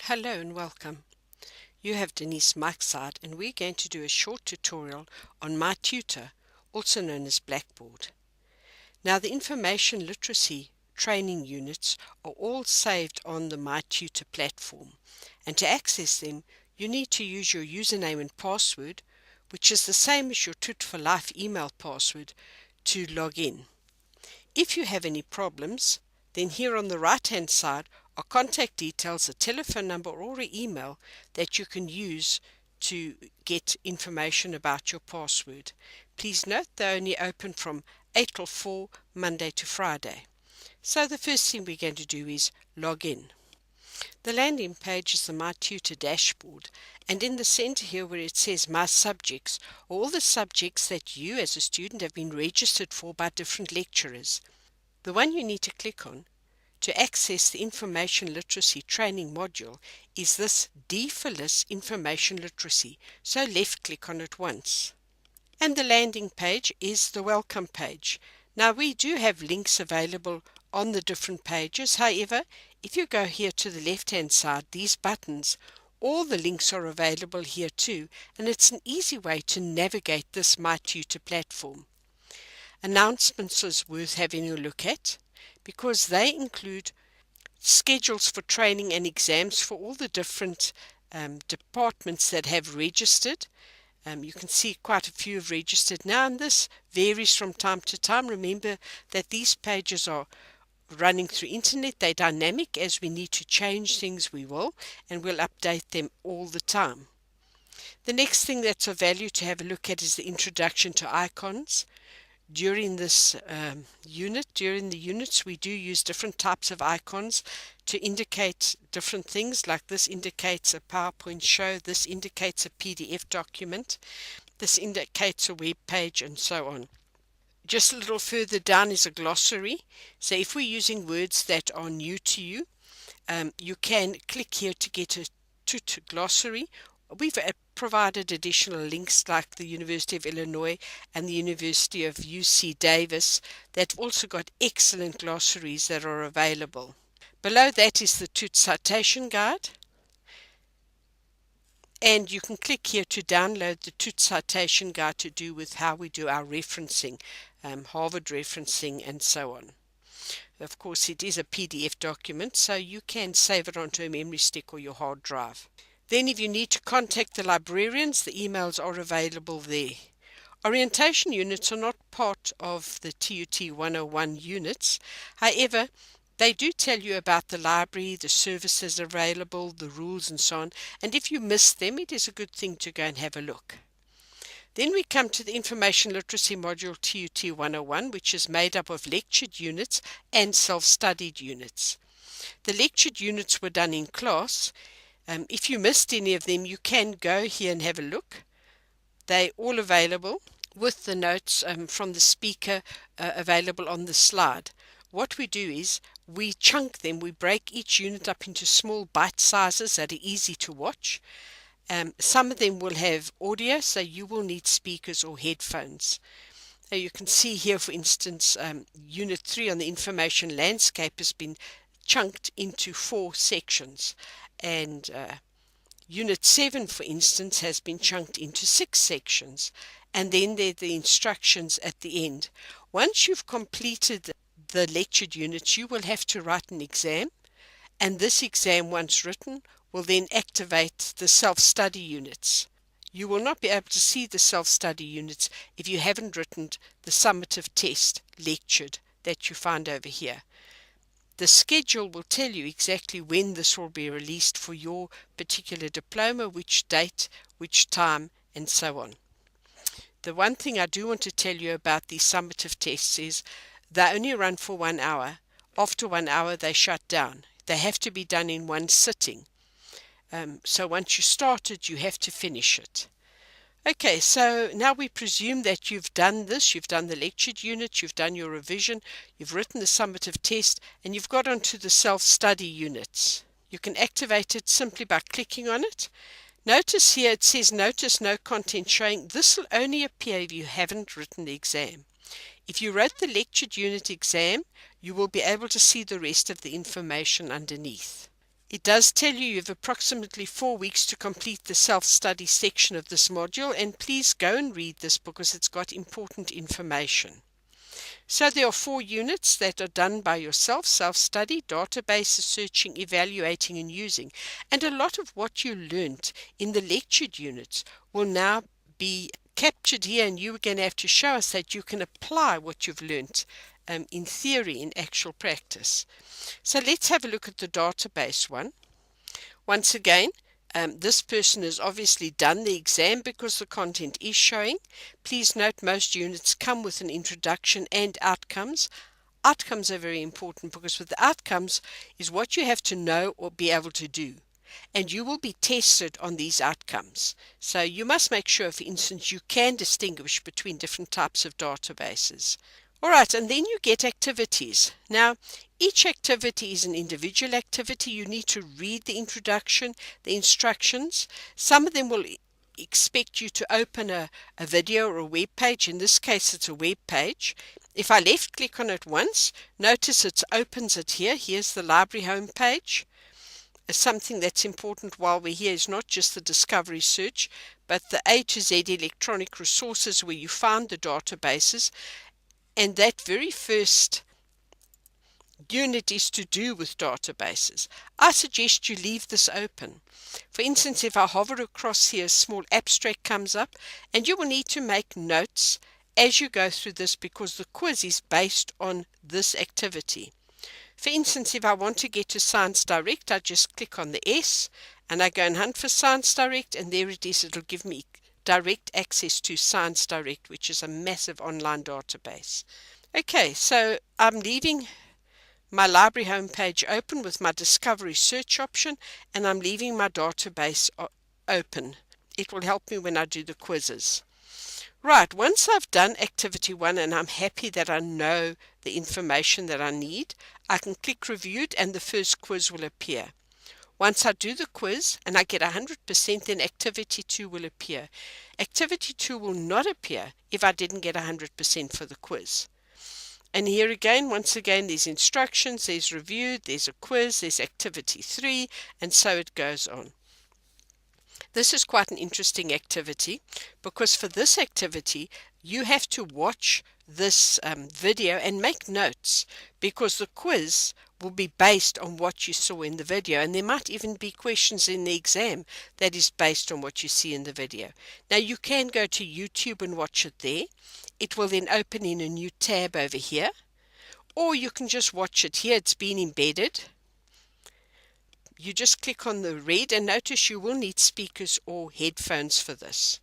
Hello and welcome. You have Denyse Mike's side, and we're going to do a short tutorial on My Tutor, also known as Blackboard. Now, the information literacy training units are all saved on the My Tutor platform, and to access them you need to use your username and password, which is the same as your Tut for Life email password, to log in. If you have any problems, then here on the right hand side are contact details, a telephone number or an email that you can use to get information about your password. Please note they're only open from 8 till 4, Monday to Friday. So the first thing we're going to do is log in. The landing page is the My Tutor dashboard, and in the center here where it says My Subjects are all the subjects that you as a student have been registered for by different lecturers. The one you need to click on to access the Information Literacy Training module is this D for List Information Literacy, so left click on it once. And the landing page is the welcome page. Now we do have links available on the different pages. However, if you go here to the left hand side, these buttons, all the links are available here too, and it's an easy way to navigate this My Tutor platform. Announcements is worth having a look at because they include schedules for training and exams for all the different departments that have registered. You can see quite a few have registered now, and this varies from time to time. Remember that these pages are running through internet. They're dynamic. As we need to change things, we will, and we'll update them all the time. The next thing that's of value to have a look at is the introduction to icons. During this during the units, we do use different types of icons to indicate different things, like this indicates a PowerPoint show, this indicates a PDF document, this indicates a web page, and so on. Just a little further down is a glossary. So if we're using words that are new to you, you can click here to get a Tut glossary. We've provided additional links like the University of Illinois and the University of UC Davis that also got excellent glossaries that are available. Below that is the Tut citation guide, and you can click here to download the Tut citation guide to do with how we do our referencing, Harvard referencing and so on. Of course, it is a PDF document, so you can save it onto a memory stick or your hard drive. Then if you need to contact the librarians, the emails are available there. Orientation units are not part of the TUT 101 units. However, they do tell you about the library, the services available, the rules and so on. And if you miss them, it is a good thing to go and have a look. Then we come to the Information Literacy module TUT 101, which is made up of lectured units and self-studied units. The lectured units were done in class. If you missed any of them, you can go here and have a look. They're all available with the notes from the speaker available on the slide. What we do is we chunk them, we break each unit up into small bite sizes that are easy to watch. Some of them will have audio, so you will need speakers or headphones. Now you can see here, for instance, Unit 3 on the information landscape has been chunked into 4 sections. And Unit 7, for instance, has been chunked into 6 sections. And then there are the instructions at the end. Once you've completed the lectured units, you will have to write an exam. And this exam, once written, will then activate the self-study units. You will not be able to see the self-study units if you haven't written the summative test lectured that you find over here. The schedule will tell you exactly when this will be released for your particular diploma, which date, which time, and so on. The one thing I do want to tell you about these summative tests is they only run for 1 hour. After 1 hour, they shut down. They have to be done in one sitting. So once you start it, you have to finish it. Okay, so now we presume that you've done this, you've done the lectured unit, you've done your revision, you've written the summative test, and you've got onto the self-study units. You can activate it simply by clicking on it. Notice here it says notice no content showing. This will only appear if you haven't written the exam. If you wrote the lectured unit exam, you will be able to see the rest of the information underneath. It does tell you have approximately 4 weeks to complete the self-study section of this module, and please go and read this because it's got important information. So there are 4 units that are done by yourself: self-study, databases, searching, evaluating, and using. And a lot of what you learnt in the lectured units will now be captured here, and you're going to have to show us that you can apply what you've learnt in theory in actual practice. So let's have a look at the database one. Once again, this person has obviously done the exam because the content is showing. Please note most units come with an introduction and outcomes. Outcomes are very important because with the outcomes is what you have to know or be able to do. And you will be tested on these outcomes. So you must make sure, for instance, you can distinguish between different types of databases. All right, and then you get activities. Now, each activity is an individual activity. You need to read the introduction, the instructions. Some of them will expect you to open a video or a web page. In this case, it's a web page. If I left click on it once, notice it opens it here. Here's the library home page. Something that's important while we're here is not just the discovery search, but the A to Z electronic resources where you find the databases. And that very first unit is to do with databases. I suggest you leave this open. For instance, if I hover across here, a small abstract comes up, and you will need to make notes as you go through this because the quiz is based on this activity. For instance, if I want to get to Science Direct, I just click on the S and I go and hunt for Science Direct, and there it is. It'll give me direct access to Science Direct, which is a massive online database. Okay, so I'm leaving my library homepage open with my discovery search option, and I'm leaving my database open. It will help me when I do the quizzes. Right, once I've done activity 1 and I'm happy that I know the information that I need, I can click reviewed and the first quiz will appear. Once I do the quiz and I get 100%, then activity 2 will appear. Activity 2 will not appear if I didn't get 100% for the quiz. And here again, once again, there's instructions, there's reviewed, there's a quiz, there's activity 3, and so it goes on. This is quite an interesting activity because for this activity, you have to watch this video and make notes because the quiz will be based on what you saw in the video, and there might even be questions in the exam that is based on what you see in the video. Now you can go to YouTube and watch it there. It will then open in a new tab over here, or you can just watch it here. It's been embedded. You just click on the red, and notice you will need speakers or headphones for this.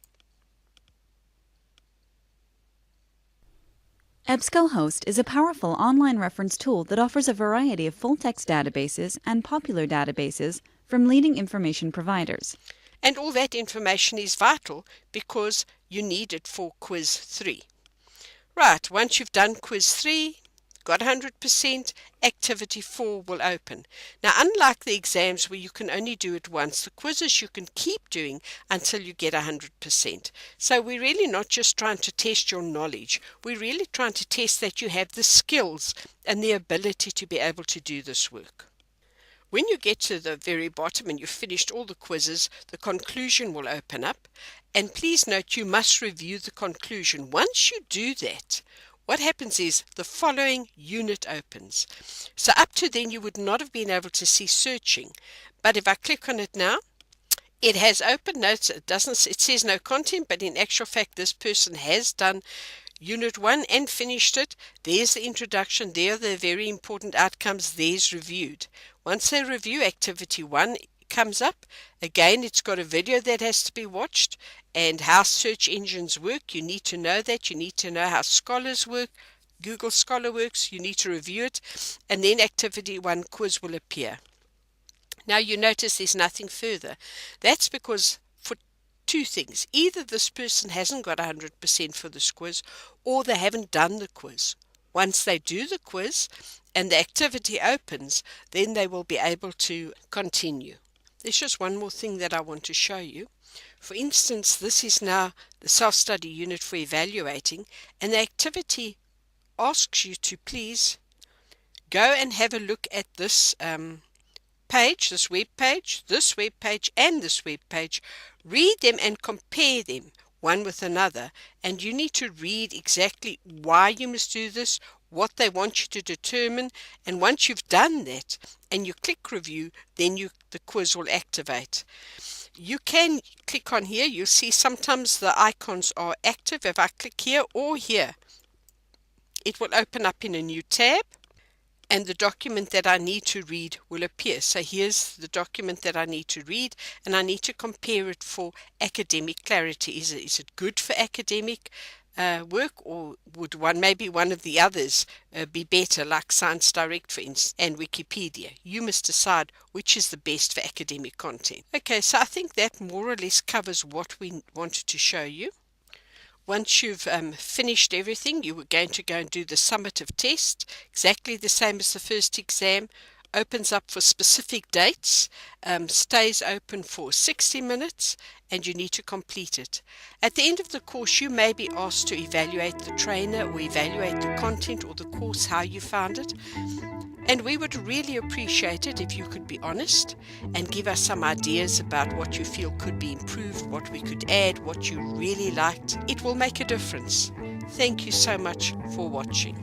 EBSCOhost is a powerful online reference tool that offers a variety of full-text databases and popular databases from leading information providers. And all that information is vital because you need it for quiz 3. Right, once you've done quiz 3, got 100%, activity 4 will open. Now, unlike the exams where you can only do it once, the quizzes you can keep doing until you get 100%. So we're really not just trying to test your knowledge. We're really trying to test that you have the skills and the ability to be able to do this work. When you get to the very bottom and you've finished all the quizzes, the conclusion will open up. And please note, you must review the conclusion. Once you do that, what happens is the following unit opens. So up to then you would not have been able to see searching. But if I click on it now, it has opened. Notice it says no content, but in actual fact this person has done Unit 1 and finished it. There's the introduction, there are the very important outcomes, there's reviewed. Once they review, activity 1 comes up. Again, it's got a video that has to be watched and how search engines work. You need to know that. You need to know how scholars work. Google Scholar works. You need to review it. And then activity 1 quiz will appear. Now you notice there's nothing further. That's because for two things. Either this person hasn't got 100% for this quiz, or they haven't done the quiz. Once they do the quiz and the activity opens, then they will be able to continue. There's just one more thing that I want to show you. For instance, this is now the self-study unit for evaluating, and the activity asks you to please go and have a look at this page, this web page, and this web page. Read them and compare them one with another, and you need to read exactly why you must do this, what they want you to determine, and once you've done that and you click review, then the quiz will activate. You can click on here. You'll see sometimes the icons are active. If I click here or here, it will open up in a new tab, and the document that I need to read will appear. So here's the document that I need to read, and I need to compare it for academic clarity. Is it good for academic work, or would maybe one of the others be better, like Science Direct, for instance, and Wikipedia? You must decide which is the best for academic content. Okay, so I think that more or less covers what we wanted to show you. Once you've finished everything, you were going to go and do the summative test, exactly the same as the first exam. Opens up for specific dates, stays open for 60 minutes, and you need to complete it. At the end of the course, you may be asked to evaluate the trainer or evaluate the content or the course, how you found it. And we would really appreciate it if you could be honest and give us some ideas about what you feel could be improved, what we could add, what you really liked. It will make a difference. Thank you so much for watching.